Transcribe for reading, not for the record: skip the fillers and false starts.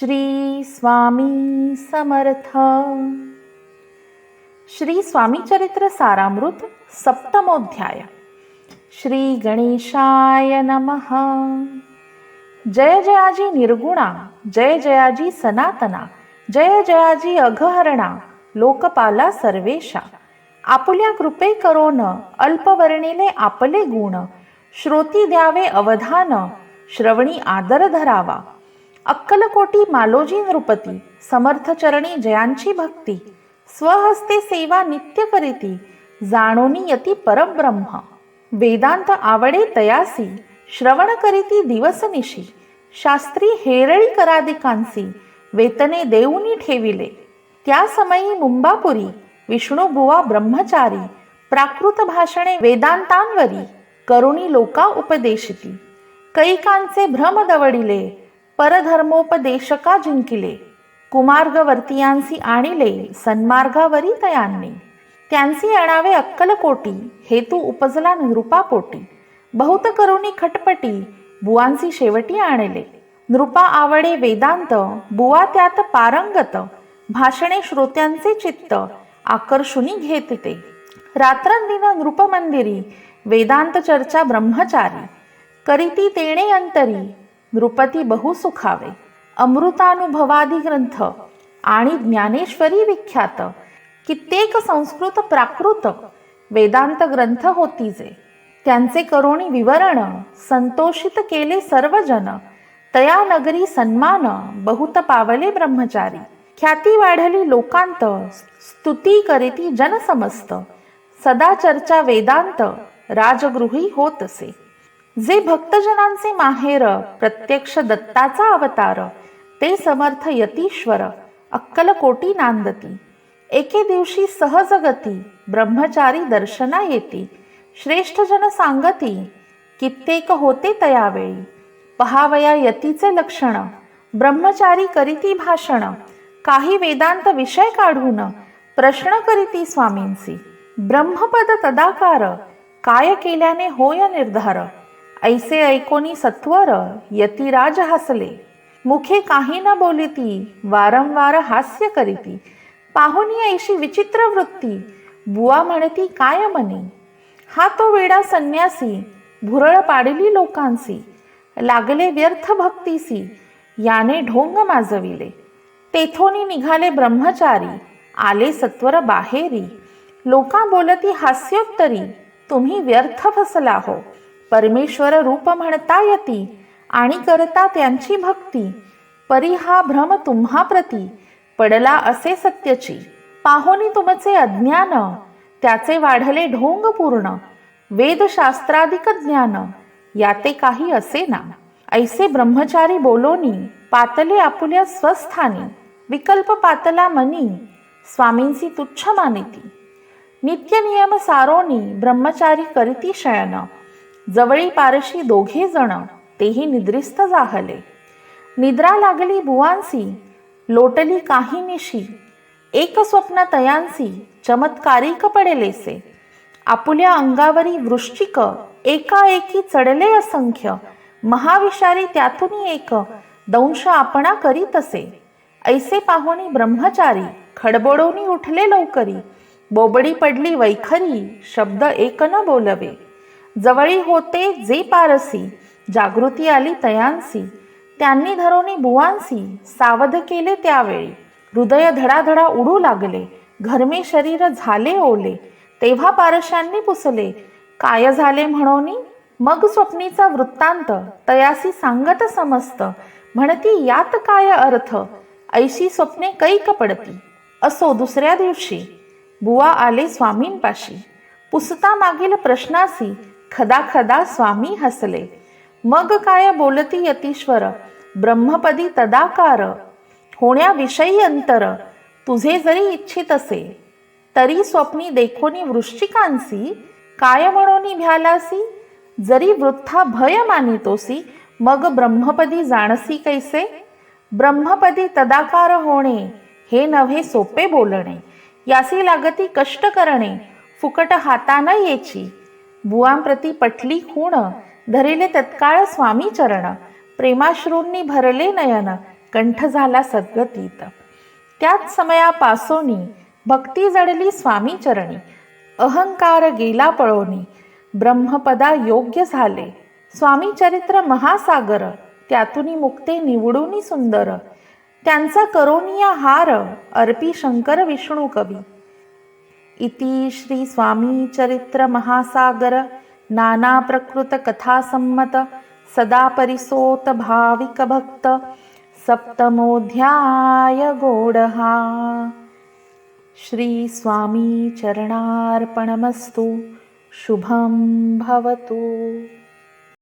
श्री स्वामी समर्थ. श्री स्वामी चरित्र सारामृत सप्तमोध्याय. श्री गणेशाय नमः. जय जयाजी निर्गुणा, जय जयाजी सनातना, जय जयाजी अघहरणा, लोकपाला सर्वेशा. आपुल्या कृपे करोन अल्पवर्णिले आपले गुण, श्रोती द्यावे अवधान, श्रवणी आदर धरावा. अक्कलकोटी मालोजी नृपती, समर्थ चरणी जयांची भक्ती, स्वहस्ते सेवा नित्य करीती, जाणोनी यती परब्रह्म. वेदांत आवडे तयासी, श्रवण करीती दिवसनिशी, शास्त्री हेरळी करादिकांसी, वेतने देऊनी ठेविले. त्या समयी मुंबापुरी, विष्णुबुवा ब्रह्मचारी, प्राकृत भाषणे वेदांतांवरी, करुणी लोका उपदेशिती. कैकांचे भ्रम दवडिले, परधर्मोपदेशका जिंकिले. कुमार्गवर्तीयांसी आणिले, सन्मार्गावरी तयांनी. त्यांसी आणावे अक्कलकोटी, हेतू उपजला नृपापोटी. बहुत करुणी खटपटी, बुवांसी शेवटी आणले. नृपा आवडे वेदांत, बुवा त्यात पारंगत, भाषणे श्रोत्यांचे चित्त, आकर्षुनी घेतते. रात्रंदिन नृपमंदिरी, वेदांत चर्चा ब्रह्मचारी, करीती तेणे अंतरी, नृपती बहु सुखावे. अमृतानुभवादी ग्रंथ आणि ज्ञानेश्वरी विख्यात, कित्येक संस्कृत प्राकृत वेदांत ग्रंथ होतीजे. त्यांचे करुणी विवरण, संतोषित केले सर्वजन. तया नगरी सन्मान, बहुत पावले ब्रह्मचारी. ख्याती वाढली लोकांत, स्तुती करीती जन समस्त. सदा चर्चा वेदांत, राजगृही होत असे. जे भक्तजनांचे माहेर, प्रत्यक्ष दत्ताचा अवतार, ते समर्थ यतीश्वर, अक्कलकोटी नांदती. एके दिवशी सहजगती, ब्रह्मचारी दर्शना येती. श्रेष्ठ जन सांगती, कित्येक होते तयावेळी. पहावया यतीचे लक्षण, ब्रह्मचारी करीती भाषण. काही वेदांत विषय काढून, प्रश्न करीती स्वामींसी. ब्रह्मपद तदाकार, काय केल्याने होय निर्धार. ऐसे ऐकोनी सत्वर, यतिराज हसले. मुखे काही न बोलिती, वारंवार हास्य करीती. पाहुनी ऐशी विचित्र वृत्ती, बुवा म्हणती काय मनी. हा तो वेडा संन्यासी, भुरळ पाडली लोकांसी. लागले व्यर्थ भक्तीसी, याने ढोंग माजविले. तेथोनी निघाले ब्रह्मचारी, आले सत्वर बाहेरी. लोका बोलती हास्योत्तरी, तुम्ही व्यर्थ फसला हो. परमेश्वर रूप म्हणता यती, आणि करता त्यांची भक्ती. परी हा भ्रम तुम्हा प्रती, पडला असे सत्यची. पाहोनी तुमचे अज्ञान, त्याचे वाढले ढोंग पूर्ण. वेदशास्त्राधिक ज्ञान, याते काही असे ना. ऐसे ब्रह्मचारी बोलोनी, पातले आपुल्या स्वस्थानी. विकल्प पातला मनी, स्वामींसी तुच्छ मानिती. नित्य नियम सारोनी, ब्रह्मचारी करीती शयन. जवळी पारशी दोघे जण, तेही निद्रिस्त जाहले. निद्रा लागली बुवांसी, लोटली काही निशी. एक स्वप्न तयांसी, चमत्कारिक पडेलेसे. आपुल्या अंगावरी वृश्चिक, एकाएकी चढले असंख्य. महाविषारी त्यातून एक, दंश आपणा करीत असे. ऐसे पाहुणी ब्रह्मचारी, खडबडोनी उठले लवकरी. बोबडी पडली वैखरी, शब्द एक न बोलवे. जवळी होते जे पारसी, जागृती आली तयांसी. त्यांनी धरोनी बुवांसी, सावध केले त्यावेळी. हृदय धडाधडा उडू लागले, घरमे शरीर झाले ओले. तेव्हा पारशांनी पुसले, काय झाले म्हणोनी. मग स्वप्नीचा वृत्तांत, तयासी सांगत समस्त. म्हणती यात काय अर्थ, ऐशी स्वप्ने कैक पडती. असो दुसऱ्या दिवशी, बुवा आले स्वामींपाशी. पुसता मागील प्रश्नासी, खदा खदा स्वामी हसले. मग काय बोलती यतीश्वर, ब्रह्मपदी तदाकार. होण्याविषयी अंतर, तुझे जरी इच्छित असे. तरी स्वप्नी देखोनी वृश्चिकांसी, काय म्हणोनी भ्यालासी. जरी वृथा भय मानितोसी, मग ब्रह्मपदी जाणसी कैसे. ब्रह्मपदी तदाकार होणे, हे नव्हे सोपे बोलणे. यासी लागती कष्ट करणे, फुकट हाताना येची. बुवांप्रती पटली खूण, धरिले तत्काळ स्वामी चरण. प्रेमाश्रूंनी भरले नयन, कंठ झाला सद्गतीत. त्याच समयापासोनी भक्ती जडली स्वामी चरणी. अहंकार गेला पळोनी, ब्रह्मपदा योग्य झाले. स्वामी चरित्र महासागर, त्यातून मुक्ते निवडूनी सुंदर. त्यांचा करोनिया हार, अर्पी शंकर विष्णू कवी. इति श्री स्वामी चरित्र महासागर नाना प्रकृत कथा संमत सदा परिसोत भाविक भक्त सप्तमोऽध्याय गोडहा. श्री स्वामी चरणार्पणमस्तु. शुभं भवतु.